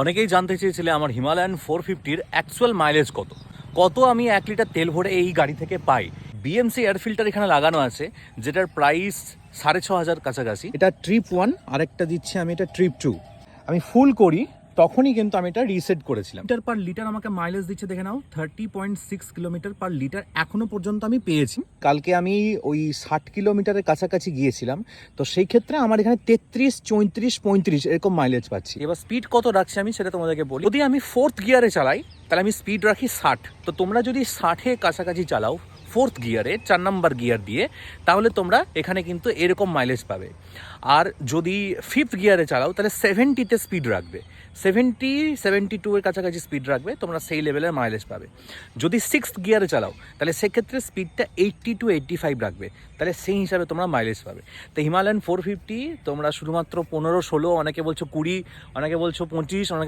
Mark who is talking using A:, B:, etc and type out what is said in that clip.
A: অনেকেই জানতে চেয়েছিলে আমার হিমালয়ান 450-র অ্যাকচুয়াল মাইলেজ কত আমি 1 লিটার তেল ভরে এই গাড়ি থেকে পাই। বিএমসি এয়ার ফিল্টার এখানে লাগানো আছে, যেটার প্রাইস 6,500 কাছাকাছি।
B: এটা ট্রিপ 1, আরেকটা দিচ্ছি আমি এটা ট্রিপ 2। আমি ফুল করি তখনই কিন্তু আমি এটা রিসেট করেছিলাম।
A: লিটার পার লিটার আমাকে মাইলেজ দিচ্ছে, দেখে নাও 30.6 কিলোমিটার পার লিটার এখনো পর্যন্ত আমি পেয়েছি।
B: কালকে আমি ওই 60 কিলোমিটারের কাছাকাছি গিয়েছিলাম, তো সেই ক্ষেত্রে আমার এখানে 33, 34, 35 এরকম মাইলেজ পাচ্ছি।
A: এবার স্পিড কত রাখছি আমি সেটা তোমাদেরকে বলি। যদি আমি 4th গিয়ারে চালাই তাহলে আমি স্পিড রাখি 60। তো তোমরা যদি 60-এর কাছাকাছি চালাও 4th গিয়ারে, 4 নাম্বার গিয়ার দিয়ে, তাহলে তোমরা এখানে কিন্তু এরকম মাইলেজ পাবে। আর যদি 5th গিয়ারে চালাও তাহলে 70-তে স্পিড রাখবে, 72-এর কাছাকাছি স্পিড রাখবে, তোমরা সেই লেভেলের মাইলেজ পাবে। যদি 6th গিয়ারে চালাও তাহলে সেক্ষেত্রে স্পিডটা 80 to 85 রাখবে, তাহলে সেই হিসাবে তোমরা মাইলেজ পাবে। তো হিমালয়ান 450 তোমরা শুধুমাত্র 15, 16, অনেকে বলছো 20, অনেকে বলছো 25, অনেকে